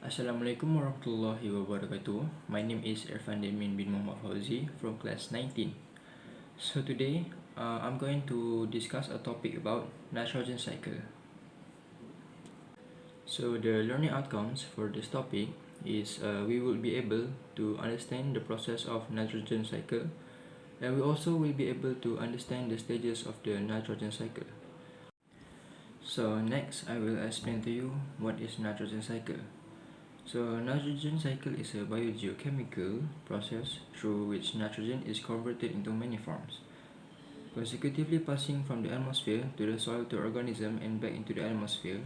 Assalamualaikum warahmatullahi wabarakatuh. My name is Irfan Demin bin Muhammad Fauzi from class 19. So today, I'm going to discuss a topic about nitrogen cycle. So the learning outcomes for this topic is we will be able to understand the process of nitrogen cycle, and we also will be able to understand the stages of the nitrogen cycle. So next, I will explain to you what is nitrogen cycle. So nitrogen cycle is a biogeochemical process through which nitrogen is converted into many forms, consecutively passing from the atmosphere to the soil to organism and back into the atmosphere.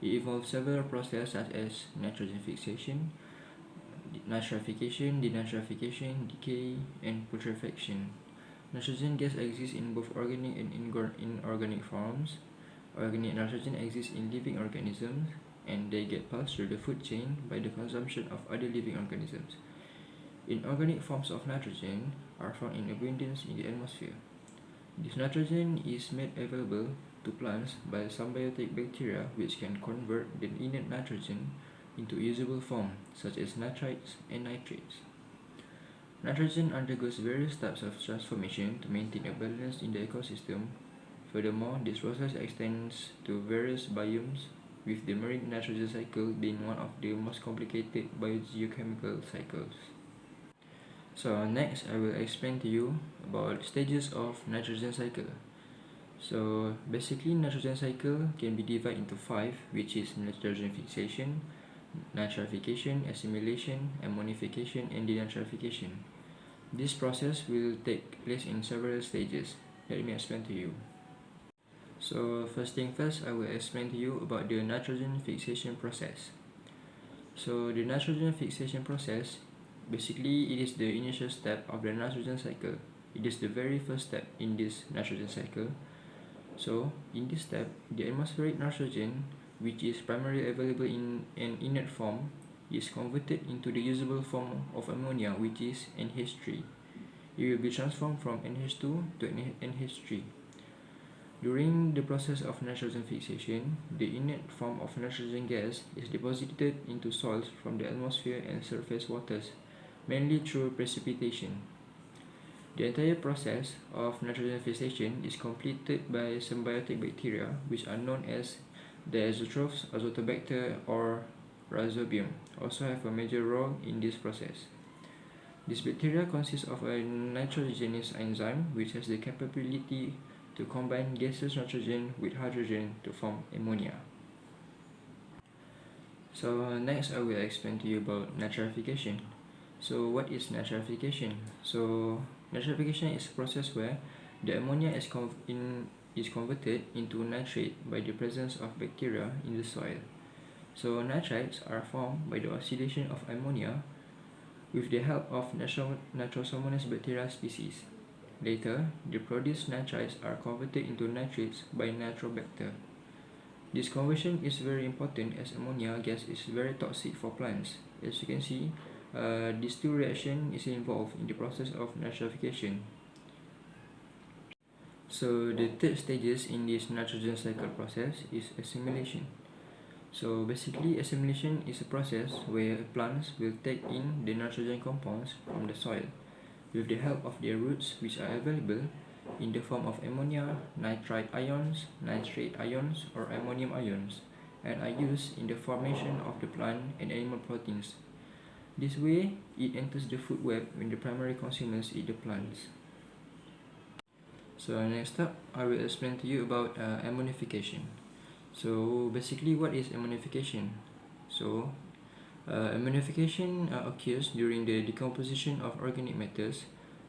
It involves several processes such as nitrogen fixation, nitrification, denitrification, decay, and putrefaction. Nitrogen gas exists in both organic and inorganic forms. Organic nitrogen exists in living organisms, and they get passed through the food chain by the consumption of other living organisms. Inorganic forms of nitrogen are found in abundance in the atmosphere. This nitrogen is made available to plants by symbiotic bacteria which can convert the inert nitrogen into usable form, such as nitrites and nitrates. Nitrogen undergoes various types of transformation to maintain a balance in the ecosystem. Furthermore, this process extends to various biomes, with the marine nitrogen cycle being one of the most complicated biogeochemical cycles. So next, I will explain to you about stages of nitrogen cycle. So basically, nitrogen cycle can be divided into 5, which is nitrogen fixation, nitrification, assimilation, ammonification, and denitrification. This process will take place in several stages. Let me explain to you. So first thing first, I will explain to you about the nitrogen fixation process. So the nitrogen fixation process, basically it is the initial step of the nitrogen cycle. It is the very first step in this nitrogen cycle. So in this step, the atmospheric nitrogen, which is primarily available in an inert form, is converted into the usable form of ammonia, which is NH3. It will be transformed from NH2 to NH3. During the process of nitrogen fixation, the inert form of nitrogen gas is deposited into soils from the atmosphere and surface waters, mainly through precipitation. The entire process of nitrogen fixation is completed by symbiotic bacteria, which are known as the azotrophs, azotobacter, or rhizobium, also have a major role in this process. This bacteria consists of a nitrogenase enzyme which has the capability to combine gaseous nitrogen with hydrogen to form ammonia. So next I will explain to you about nitrification. So what is nitrification? So nitrification is a process where the ammonia is converted into nitrate by the presence of bacteria in the soil. So nitrites are formed by the oxidation of ammonia with the help of nitrosomonas bacteria species. Later, the produced nitrites are converted into nitrates by nitrobacter. This conversion is very important as ammonia gas is very toxic for plants. As you can see, these two reactions is involved in the process of nitrification. So the third stages in this nitrogen cycle process is assimilation. So basically, assimilation is a process where plants will take in the nitrogen compounds from the soil with the help of their roots, which are available in the form of ammonia, nitrite ions, nitrate ions, or ammonium ions, and are used in the formation of the plant and animal proteins. This way, it enters the food web when the primary consumers eat the plants. So next up, I will explain to you about ammonification. So basically, what is ammonification? So ammonification occurs during the decomposition of organic matters,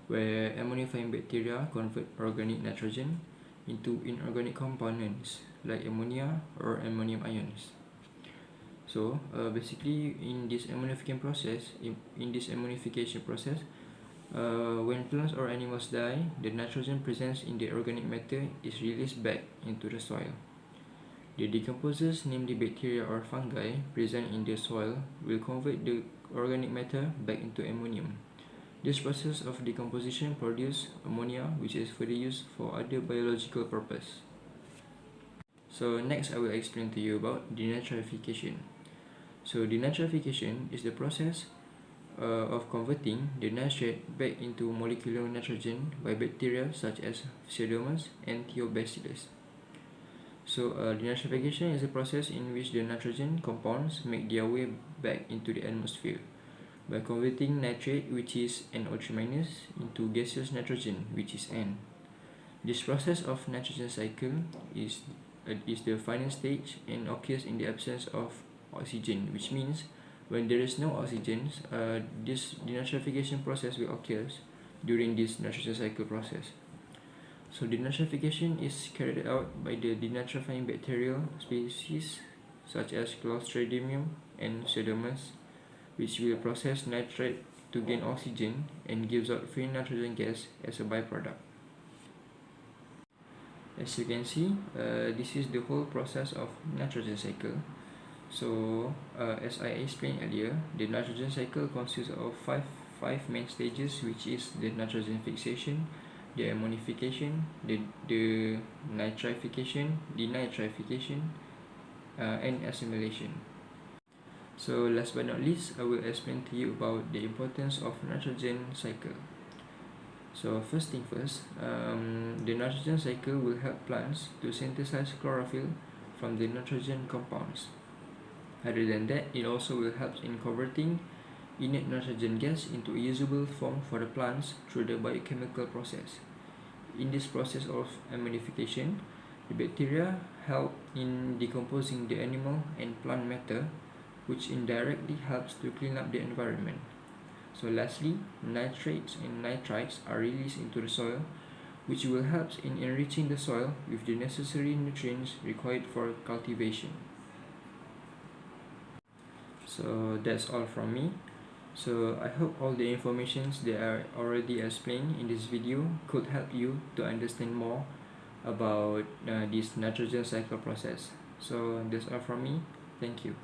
where ammonifying bacteria convert organic nitrogen into inorganic components like ammonia or ammonium ions. So basically, in this ammonification process, when plants or animals die, the nitrogen present in the organic matter is released back into the soil. The decomposers, namely bacteria or fungi present in the soil, will convert the organic matter back into ammonium. This process of decomposition produces ammonia, which is further used for other biological purposes. So next I will explain to you about denitrification. So denitrification is the process of converting the nitrate back into molecular nitrogen by bacteria such as Pseudomonas and Thiobacillus. So denitrification is a process in which the nitrogen compounds make their way back into the atmosphere by converting nitrate, which is NO3-, into gaseous nitrogen, which is N. This process of nitrogen cycle is the final stage and occurs in the absence of oxygen, which means when there is no oxygen, this denitrification process will occur during this nitrogen cycle process. So denitrification is carried out by the denitrifying bacterial species such as Clostridium and Pseudomonas, which will process nitrate to gain oxygen and gives out free nitrogen gas as a byproduct. As you can see, this is the whole process of nitrogen cycle. So as I explained earlier, the nitrogen cycle consists of five main stages, which is the nitrogen fixation, the ammonification, the nitrification, denitrification, and assimilation. So last but not least, I will explain to you about the importance of nitrogen cycle. So first thing first, the nitrogen cycle will help plants to synthesize chlorophyll from the nitrogen compounds. Other than that, it also will help in converting inert nitrogen gas into a usable form for the plants through the biochemical process. In this process of ammonification, the bacteria help in decomposing the animal and plant matter, which indirectly helps to clean up the environment. So lastly, nitrates and nitrites are released into the soil, which will help in enriching the soil with the necessary nutrients required for cultivation. So that's all from me. So I hope all the informations that I already explained in this video could help you to understand more about this nitrogen cycle process. So that's all from me. Thank you.